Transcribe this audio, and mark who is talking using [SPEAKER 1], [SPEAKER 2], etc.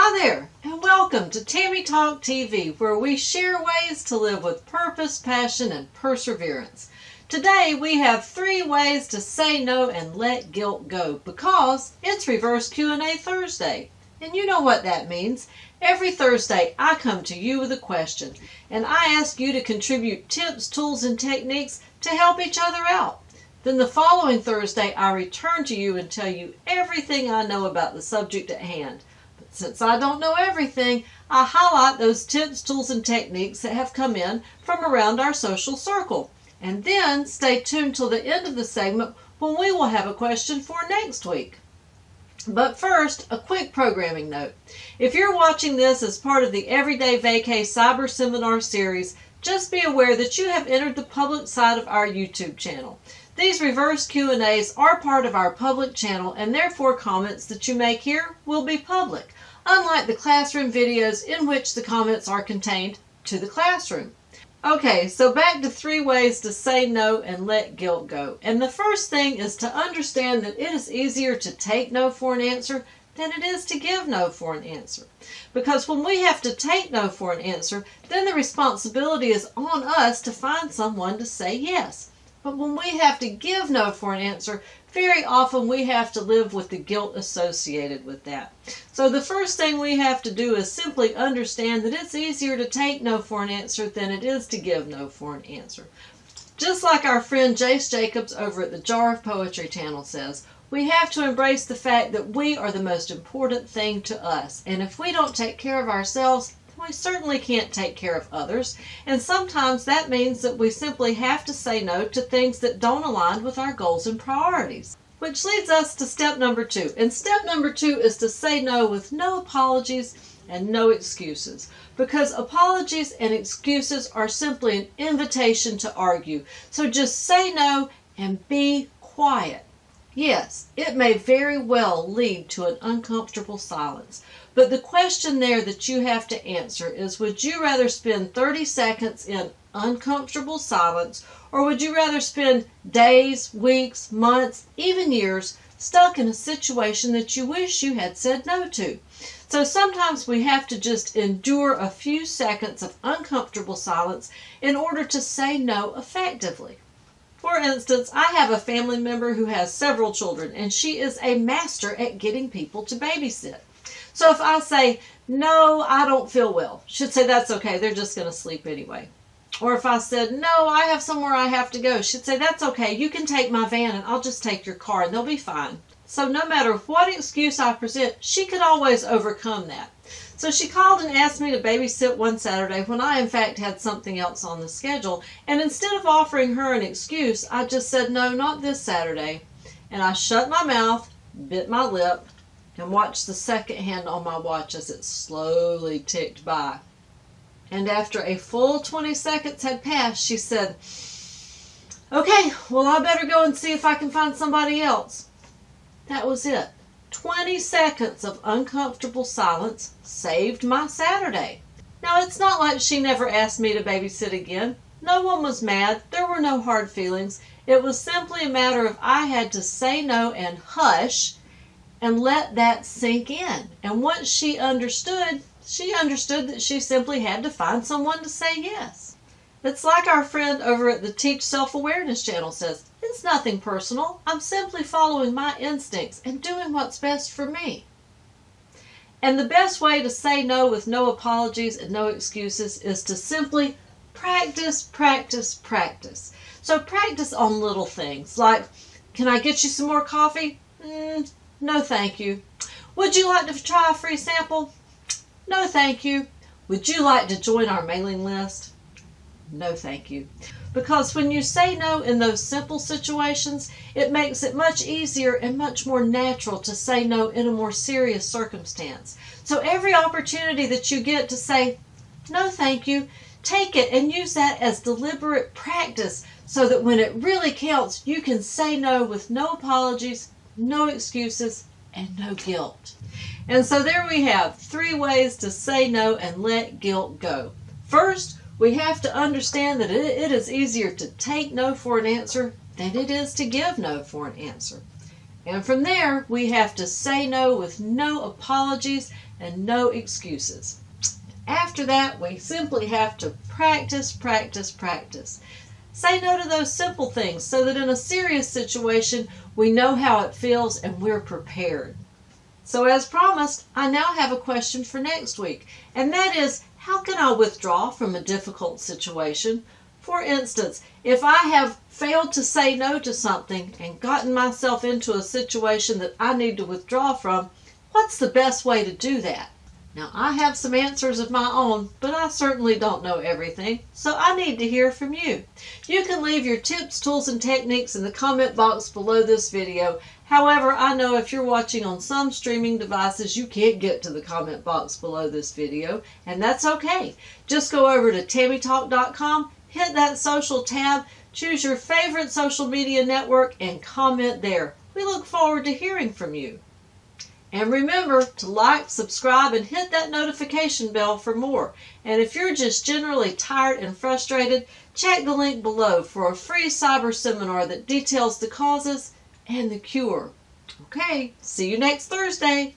[SPEAKER 1] Hi there, and welcome to Tammy Talk TV, where we share ways to live with purpose, passion, and perseverance. Today we have 3 ways to say no and let guilt go, because it's Reverse Q&A Thursday. And you know what that means. Every Thursday I come to you with a question, and I ask you to contribute tips, tools, and techniques to help each other out. Then the following Thursday I return to you and tell you everything I know about the subject at hand. But since I don't know everything, I highlight those tips, tools, and techniques that have come in from around our social circle. And then stay tuned till the end of the segment when we will have a question for next week. But first, a quick programming note. If you're watching this as part of the Everyday Vacay Cyber Seminar Series, just be aware that you have entered the public side of our YouTube channel. These reverse Q&As are part of our public channel, and therefore comments that you make here will be public, unlike the classroom videos in which the comments are contained to the classroom. Okay, so back to 3 ways to say no and let guilt go. And the first thing is to understand that it is easier to take no for an answer than it is to give no for an answer. Because when we have to take no for an answer, then the responsibility is on us to find someone to say yes. But when we have to give no for an answer, very often we have to live with the guilt associated with that. So the first thing we have to do is simply understand that it's easier to take no for an answer than it is to give no for an answer. Just like our friend Jace Jacobs over at the Jar of Poetry channel says, we have to embrace the fact that we are the most important thing to us. And if we don't take care of ourselves, we certainly can't take care of others, and sometimes that means that we simply have to say no to things that don't align with our goals and priorities. Which leads us to step number 2. And step number 2 is to say no with no apologies and no excuses. Because apologies and excuses are simply an invitation to argue. So just say no and be quiet. Yes, it may very well lead to an uncomfortable silence. But the question there that you have to answer is, would you rather spend 30 seconds in uncomfortable silence, or would you rather spend days, weeks, months, even years stuck in a situation that you wish you had said no to? So sometimes we have to just endure a few seconds of uncomfortable silence in order to say no effectively. For instance, I have a family member who has several children, and she is a master at getting people to babysit. So if I say, no, I don't feel well, she'd say, that's okay, they're just going to sleep anyway. Or if I said, no, I have somewhere I have to go, she'd say, that's okay, you can take my van and I'll just take your car and they'll be fine. So no matter what excuse I present, she could always overcome that. So she called and asked me to babysit one Saturday when I in fact had something else on the schedule. And instead of offering her an excuse, I just said, no, not this Saturday. And I shut my mouth, bit my lip, and watched the second hand on my watch as it slowly ticked by. And after a full 20 seconds had passed, she said, okay, well, I better go and see if I can find somebody else. That was it. 20 seconds of uncomfortable silence saved my Saturday. Now, it's not like she never asked me to babysit again. No one was mad. There were no hard feelings. It was simply a matter of I had to say no and hush and let that sink in. And once she understood that she simply had to find someone to say yes. It's like our friend over at the Teach Self-Awareness channel says, it's nothing personal. I'm simply following my instincts and doing what's best for me. And the best way to say no with no apologies and no excuses is to simply practice, practice, practice. So practice on little things like, can I get you some more coffee? No, thank you. Would you like to try a free sample? No, thank you. Would you like to join our mailing list? No, thank you. Because when you say no in those simple situations, it makes it much easier and much more natural to say no in a more serious circumstance. So every opportunity that you get to say, no, thank you, take it and use that as deliberate practice so that when it really counts, you can say no with no apologies, no excuses, and no guilt. And so there we have 3 ways to say no and let guilt go. First, we have to understand that it is easier to take no for an answer than it is to give no for an answer. And from there, we have to say no with no apologies and no excuses. After that, we simply have to practice, practice, practice. Say no to those simple things so that in a serious situation, we know how it feels and we're prepared. So as promised, I now have a question for next week, and that is, how can I withdraw from a difficult situation? For instance, if I have failed to say no to something and gotten myself into a situation that I need to withdraw from, what's the best way to do that? Now, I have some answers of my own, but I certainly don't know everything, so I need to hear from you. You can leave your tips, tools, and techniques in the comment box below this video. However, I know if you're watching on some streaming devices, you can't get to the comment box below this video, and that's okay. Just go over to TammyTalk.com, hit that social tab, choose your favorite social media network, and comment there. We look forward to hearing from you. And remember to like, subscribe, and hit that notification bell for more. And if you're just generally tired and frustrated, check the link below for a free cyber seminar that details the causes and the cure. Okay, see you next Thursday.